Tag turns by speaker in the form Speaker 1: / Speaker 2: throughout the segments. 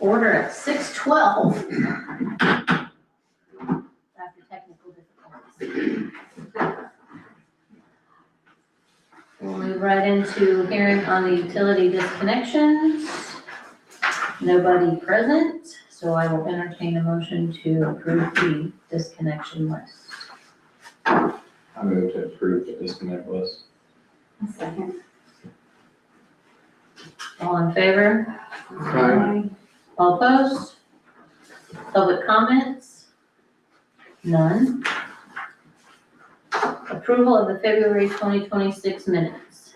Speaker 1: order at 6:12. After technical difficulties. We'll move right into hearing on the utility disconnections. Nobody present, so I will entertain a motion to approve the disconnection list.
Speaker 2: I move to approve the disconnect list.
Speaker 3: A second.
Speaker 1: All in favor?
Speaker 2: Aye.
Speaker 1: All opposed? Public comments? None. Approval of the February 2026 minutes.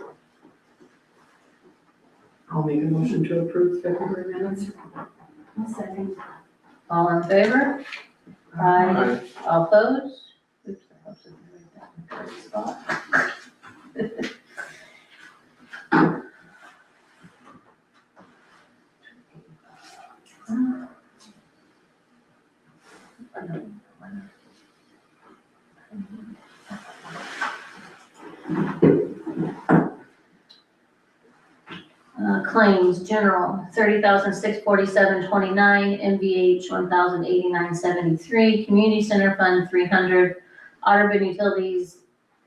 Speaker 3: I'll make a motion to approve February minutes. A second.
Speaker 1: All in favor? Aye. All opposed? Oops, I hope I didn't write that in the correct spot. Claims, general, $30,647.29, MVH, $1,089.73, community center fund, $300, Audubon utilities,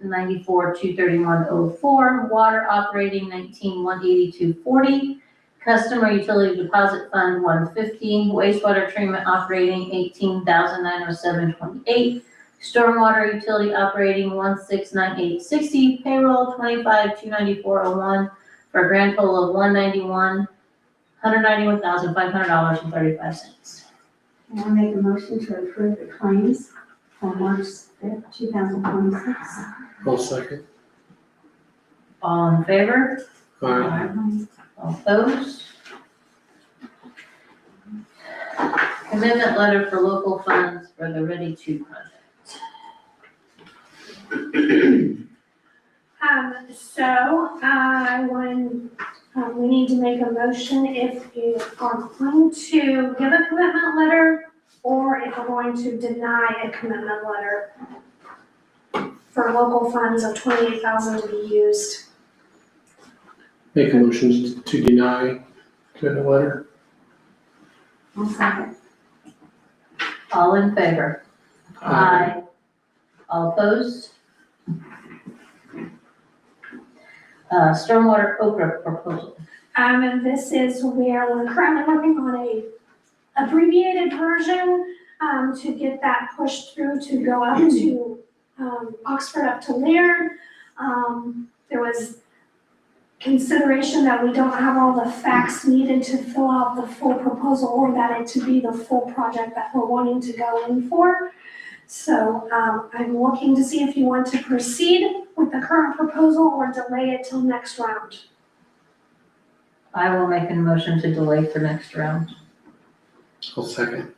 Speaker 1: $94,231.04, water operating, $19,182.40, customer utility deposit fund, $150, wastewater treatment operating, $18,907.28, stormwater utility operating, $1,698.60, payroll, $25,294.01, for a grand total of $191,500.35.
Speaker 4: I'll make a motion to approve the claims for March 5th, 2026.
Speaker 5: I'll second.
Speaker 1: All in favor?
Speaker 5: Aye.
Speaker 1: All opposed? Commitment letter for local funds for the Ready To project.
Speaker 6: We need to make a motion if you are going to give a commitment letter or if we're going to deny a commitment letter for local funds of $28,000 to be used.
Speaker 5: Make a motion to deny commitment letter.
Speaker 4: I'll second.
Speaker 1: All in favor? Aye. All opposed? Stormwater Okra proposal.
Speaker 6: And this is where we're currently working on a abbreviated version, to get that pushed through to go up to, Oxford up to Laird. There was consideration that we don't have all the facts needed to fill out the full proposal or that it to be the full project that we're wanting to go in for. So, I'm looking to see if you want to proceed with the current proposal or delay it till next round.
Speaker 1: I will make a motion to delay for next round.
Speaker 5: I'll second.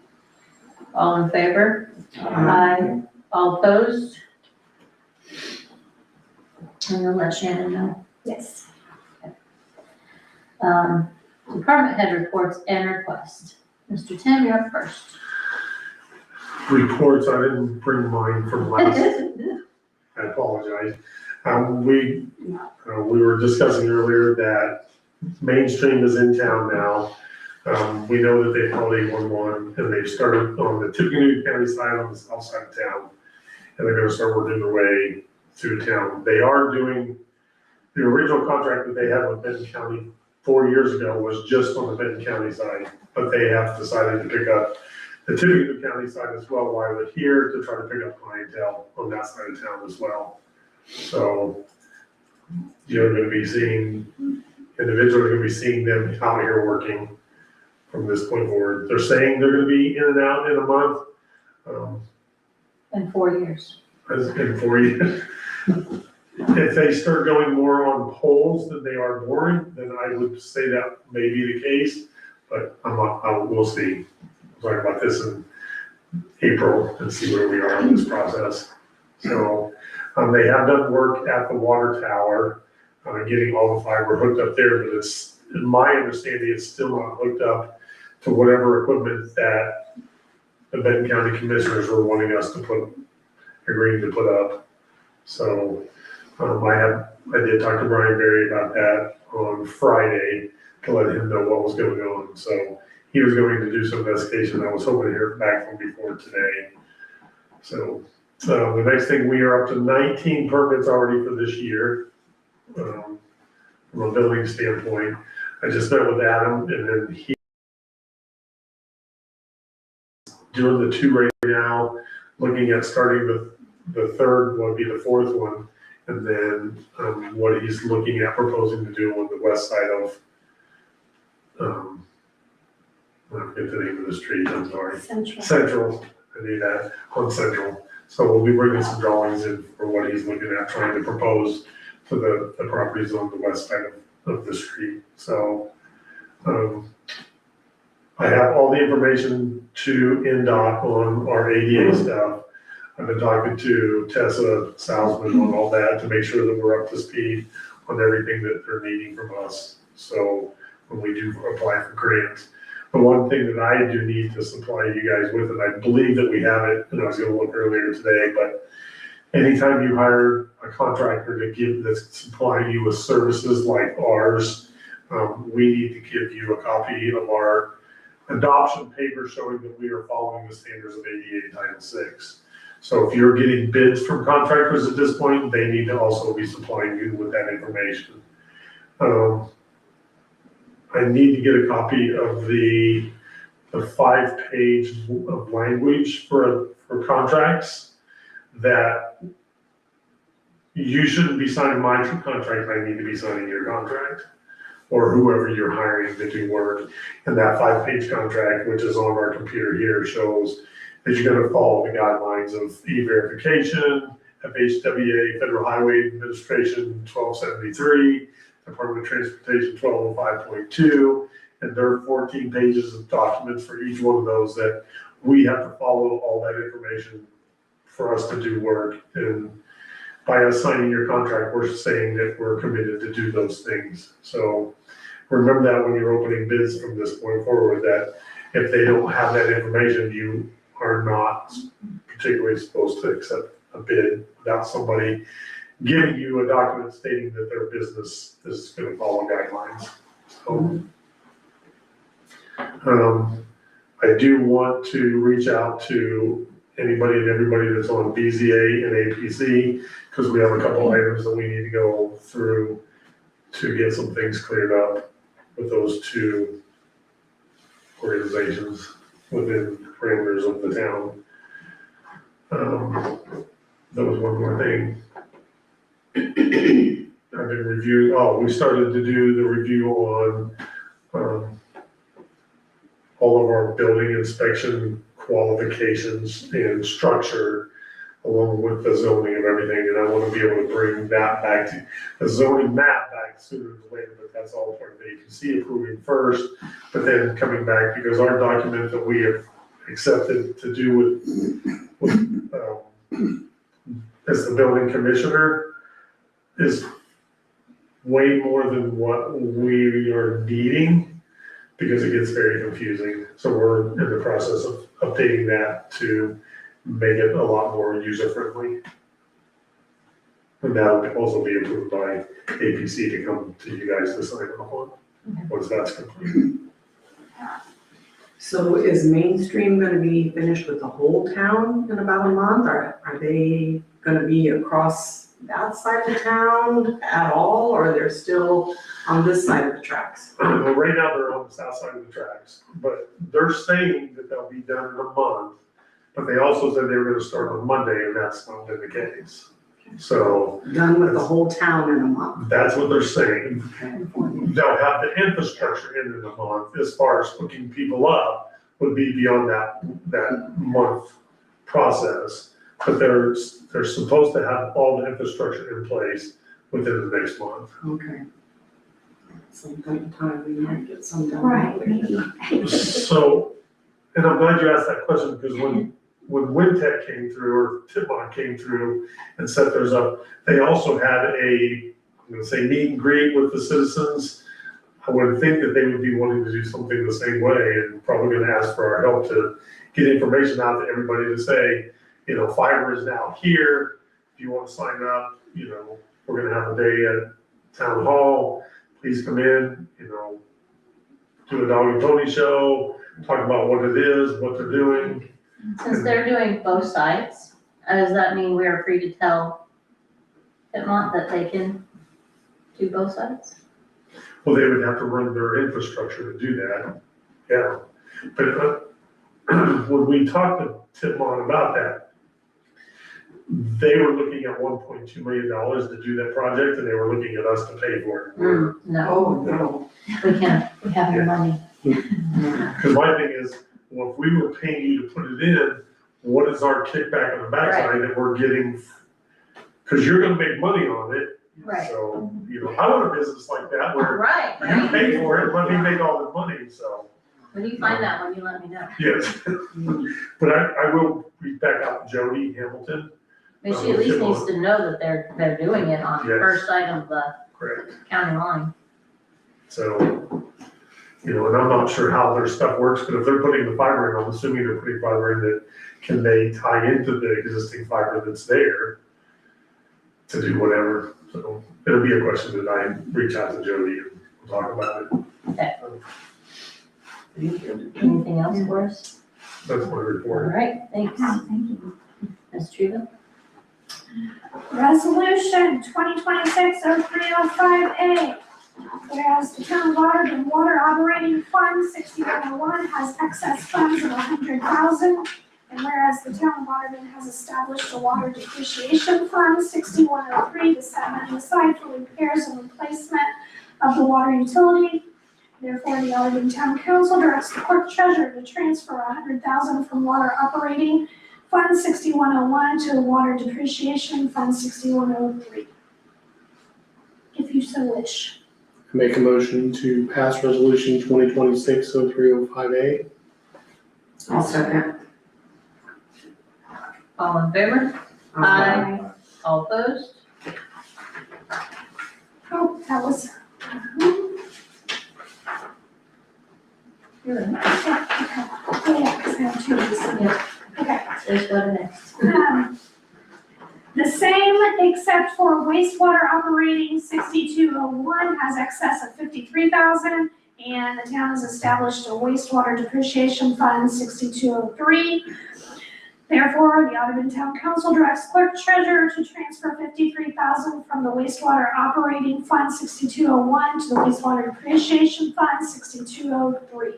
Speaker 1: All in favor? Aye. All opposed? I'm gonna let Shannon know.
Speaker 6: Yes.
Speaker 1: Department head reports and requests. Mr. Tim, you're up first.
Speaker 7: Reports, I didn't bring mine from last, I apologize. We were discussing earlier that Mainstream is in town now. We know that they called 811 and they've started on the Tippecanoe County side, on the south side of town. And they're gonna start working their way through town. They are doing, the original contract that they had with Benton County 4 years ago was just on the Benton County side, but they have decided to pick up the Tippecanoe County side as well while they're here to try to pick up clientele on that side of town as well. So you're gonna be seeing, individuals are gonna be seeing them out here working from this point forward. They're saying they're gonna be in and out in a month.
Speaker 1: In 4 years.
Speaker 7: As in 4 years. If they start going more on poles than they are boring, then I would say that may be the case, but we'll see. We'll talk about this in April and see where we are in this process. So, they have done work at the water tower, getting all the fiber hooked up there, but it's, in my understanding, it's still not hooked up to whatever equipment that the Benton County commissioners were wanting us to agreeing to put up. So, I did talk to Brian Berry about that on Friday to let him know what was going on. So he was going to do some investigation. I was hoping to hear back from before today. So, the next thing, we are up to 19 permits already for this year, from a building standpoint. I just met with Adam, and then he doing the 2 right now, looking at starting the third would be the 4th one, and then what he's looking at proposing to do on the west side of, I forget the name of the street, I'm sorry. Central, I need that, on Central. So we'll be bringing some drawings in for what he's looking at, trying to propose for the properties on the west side of the street. So, I have all the information to NDOT on our ADA stuff. I've been talking to Tessa Salzman on all that to make sure that we're up to speed on everything that they're needing from us. So when we do apply for grants. The one thing that I do need to supply you guys with, and I believe that we have it, and I was gonna look earlier today, but anytime you hire a contractor that's supplying you with services like ours, we need to give you a copy of our adoption paper showing that we are following the standards of ADA Title VI. So if you're getting bids from contractors at this point, they need to also be supplying you with that information. I need to get a copy of the 5-page of language for contracts that you shouldn't be signing my contract, I need to be signing your contract, or whoever you're hiring to do work. And that 5-page contract, which is on our computer here, shows that you're gonna follow the guidelines of e-verification, FHWA, Federal Highway Administration 1273, Department of Transportation 1205.2, and there are 14 pages of documents for each one of those that we have to follow all that information for us to do work. And by us signing your contract, we're saying that we're committed to do those things. So remember that when you're opening bids from this point forward, that if they don't have that information, you are not particularly supposed to accept a bid without somebody giving you a document stating that their business is gonna follow guidelines. So, I do want to reach out to anybody and everybody that's on BZA and APC, because we have a couple items that we need to go through to get some things cleared up with those 2 organizations within the parameters of the town. There was one more thing. I've been reviewing, we started to do the review on all of our building inspection qualifications and structure, along with the zoning of everything, and I want to be able to bring that back to the zoning map back sooner than later, but that's all part of the APC approving first, but then coming back, because our document that we have accepted to do with as the building commissioner is way more than what we are needing, because it gets very confusing. So we're in the process of updating that to make it a lot more user-friendly. And that'll also be approved by APC to come to you guys to sign off on, once that's complete.
Speaker 3: So is Mainstream gonna be finished with the whole town in about a month, or are they gonna be across that side of the town at all, or they're still on this side of the tracks?
Speaker 7: Well, right now they're on the south side of the tracks, but they're saying that they'll be done in a month. But they also said they were gonna start on Monday, and that's not been the case. So
Speaker 3: Done with the whole town in a month?
Speaker 7: that's what they're saying.
Speaker 3: Okay.
Speaker 7: They'll have the infrastructure in a month, as far as hooking people up would be beyond that month process. But they're supposed to have all the infrastructure in place within the next month.
Speaker 3: Okay. Some point in time, we might get some done.
Speaker 6: Right, maybe.
Speaker 7: So, and I'm glad you asked that question, because when WinTech came through, or Tipmont came through and set theirs up, they also had I'm gonna say meet and greet with the citizens. I would think that they would be wanting to do something the same way, and probably gonna ask for our help to get information out to everybody to say, fiber is now here. If you want to sign up, we're gonna have a day at town hall. Please come in, do a dog and pony show. talk about what it is, what they're doing.
Speaker 1: Since they're doing both sides, does that mean we are free to tell Piedmont that they can do both sides?
Speaker 7: Well, they would have to run their infrastructure to do that, yeah. But when we talked to Titmon about that, they were looking at $1.2 million to do that project, and they were looking at us to pay for it.
Speaker 1: No,
Speaker 3: Oh, no.
Speaker 1: we can't, we have your money.
Speaker 7: Because my thing is, well, if we were paying you to put it in, what is our kickback on the backside that we're getting? Because you're gonna make money on it.
Speaker 1: Right.
Speaker 7: So, I want a business like that where
Speaker 1: Right,
Speaker 7: you
Speaker 1: right.
Speaker 7: pay for it, let me make all the money, so,
Speaker 1: When you find that one, you let me know.
Speaker 7: yes. But I will reach back out to Jody Hamilton,
Speaker 1: I mean, she at least needs to know that they're doing it on the
Speaker 7: Yes.
Speaker 1: first side of the
Speaker 7: correct?
Speaker 1: county line.
Speaker 7: So, and I'm not sure how their stuff works, but if they're putting the fiber in, I'm assuming they're putting fiber in that, can they tie into the existing fiber that's there to do whatever? So it'll be a question that I reach out to Jody and we'll talk about it.
Speaker 1: Anything else for us?
Speaker 7: That's my
Speaker 1: All
Speaker 7: report.
Speaker 1: right, thanks.
Speaker 4: Thank you.
Speaker 1: Ms. Truva?
Speaker 6: Resolution 2026-0305A. Whereas the town of Waterton Water Operating Fund 6101 has excess funds of $100,000. And whereas the town of Waterton has established a water depreciation fund 6103 to set money aside for repairs and replacement of the water utility. Therefore, the Waterton Town Council directs the clerk treasurer to transfer $100,000 from water operating Fund 6101 to Water Depreciation Fund 6103. If you so wish.
Speaker 5: Make a motion to pass resolution 2026-0305A.
Speaker 3: I'll second.
Speaker 1: All in favor? Aye. All opposed?
Speaker 6: Oh, that was.
Speaker 1: You're in.
Speaker 6: Yeah, because I have two of these.
Speaker 1: Yep.
Speaker 6: Okay.
Speaker 1: Let's go to next.
Speaker 6: The same except for wastewater operating 6201 has excess of $53,000, and the town has established a wastewater depreciation fund 6203. Therefore, the Audubon Town Council directs clerk treasurer to transfer $53,000 from the wastewater operating fund 6201 to the wastewater depreciation fund 6203.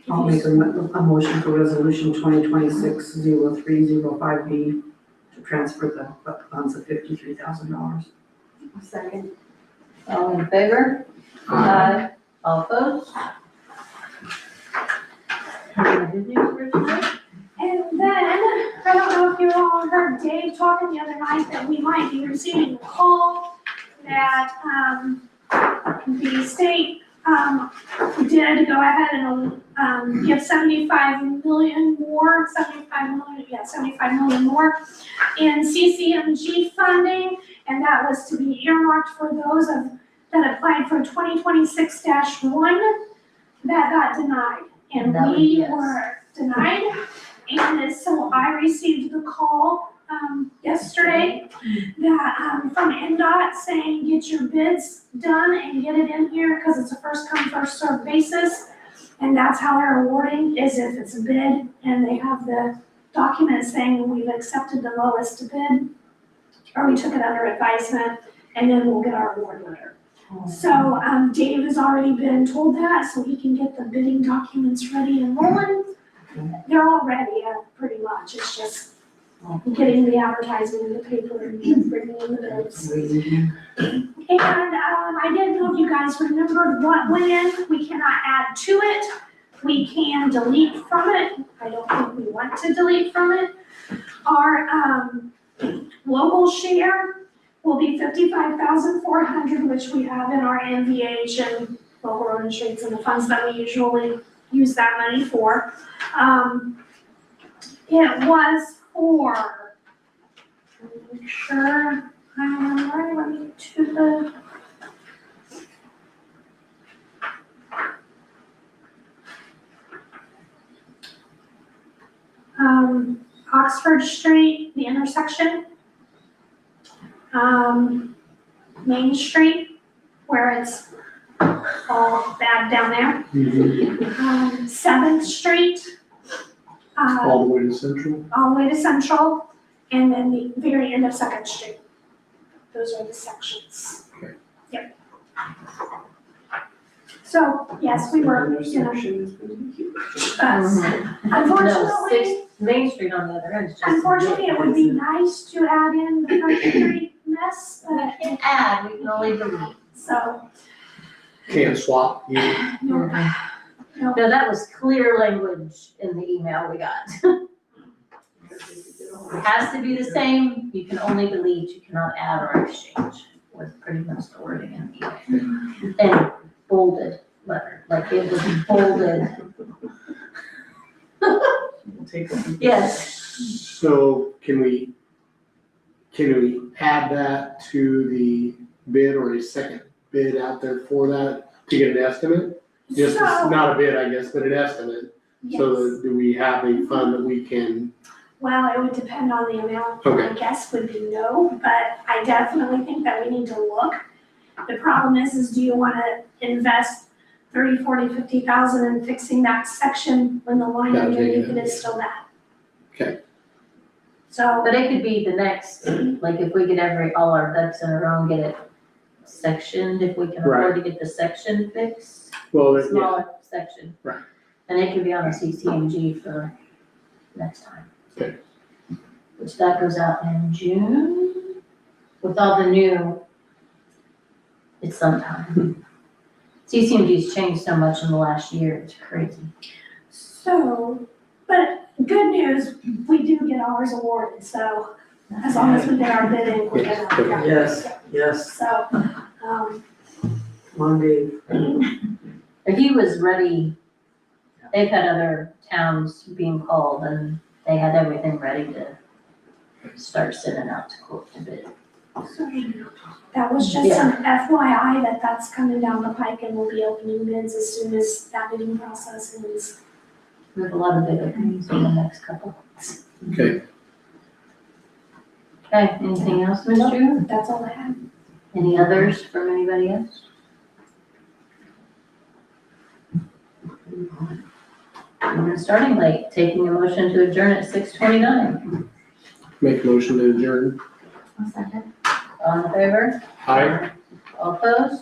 Speaker 3: I'll make a motion for resolution 2026-0305B to transfer the funds of $53,000.
Speaker 4: Second.
Speaker 1: All in favor? Aye. All opposed? Any good news for tonight?
Speaker 6: And then, I don't know if you all heard Dave talking the other night that we might be receiving a call that, the state, did go ahead and, give 75 million more in CCMG funding, and that was to be earmarked for those that applied for 2026-1 that got denied. And
Speaker 1: That was
Speaker 6: we
Speaker 1: yes.
Speaker 6: were denied, and so I received the call, yesterday that, from NDOT saying, get your bids done and get it in here, because it's a first come, first served basis. And that's how they're awarding, is if it's a bid and they have the document saying we've accepted the lowest bid, or we took it under advisement, and then we'll get our award letter. So, Dave has already been told that, so he can get the bidding documents ready and rolling. They're all ready, pretty much, it's just getting the advertisement in the paper and bringing in the bids. And, I didn't know if you guys remembered what went in. We cannot add to it. We can delete from it. I don't think we want to delete from it. Our, local share will be $55,400, which we have in our NVH and local road and streets and the funds that we usually use that money for. It was for, let me make sure I'm right, let me get to the. Oxford Street, the intersection. Main Street, where it's a all bad down there.
Speaker 5: Mhm.
Speaker 6: 7th Street,
Speaker 5: All the way to Central.
Speaker 6: all the way to Central, and then the very end of 2nd Street. Those are the sections.
Speaker 5: Okay.
Speaker 6: Yep. So, yes, we were,
Speaker 3: Intersection is gonna be huge.
Speaker 1: No,
Speaker 6: unfortunately,
Speaker 1: 6th Main Street on the other end is just.
Speaker 6: unfortunately, it would be nice to add in the Front Street mess,
Speaker 1: We
Speaker 6: but,
Speaker 1: can't add, we can only delete.
Speaker 6: so,
Speaker 5: Can't swap.
Speaker 6: no,
Speaker 1: No, that was clear language in the email we got. It has to be the same, you can only delete, you cannot add or exchange, was pretty much the wording in the email. And bolded letter, like it was bolded.
Speaker 3: We'll take them.
Speaker 1: Yes,
Speaker 5: So can we add that to the bid or a second bid out there for that to get an estimate? Just,
Speaker 6: so,
Speaker 5: not a bid, I guess, but an estimate.
Speaker 6: yes.
Speaker 5: So that, do we have a fund that we can,
Speaker 6: Well, it would depend on the amount,
Speaker 5: Okay.
Speaker 6: my guess would be no, but I definitely think that we need to look. The problem is do you wanna invest 30, 40, 50,000 in fixing that section when the line
Speaker 5: Gotta take
Speaker 6: underneath
Speaker 5: it.
Speaker 6: it is still bad?
Speaker 5: Okay.
Speaker 6: So,
Speaker 1: but it could be the next, like if we could all our ducks in a row and get it sectioned, if we can afford to get the section fixed.
Speaker 5: well, yeah,
Speaker 1: Smaller section.
Speaker 5: Right.
Speaker 1: And it could be on a CCMG for next time.
Speaker 5: Okay.
Speaker 1: Which that goes out in June, with all the new, it's sometime. CCMG's changed so much in the last year, it's crazy.
Speaker 6: so, but good news, we do get ours awarded, so as long as we get our bid in, we're gonna.
Speaker 3: Yes, yes,
Speaker 6: So,
Speaker 3: Monday.
Speaker 1: But he was ready, they've had other towns being called and they had everything ready to start sending out to quote to bid.
Speaker 6: that was just an FYI that that's coming down the pike and we'll be opening bids as soon as that bidding process ends.
Speaker 1: We have a lot of big openings in the next couple.
Speaker 5: okay.
Speaker 1: Okay, anything else, Ms. Drew?
Speaker 6: That's all I have.
Speaker 1: Any others from anybody else? We're starting late, taking a motion to adjourn at 6:29.
Speaker 5: Make a motion to adjourn.
Speaker 1: All in favor?
Speaker 5: Aye.
Speaker 1: All opposed?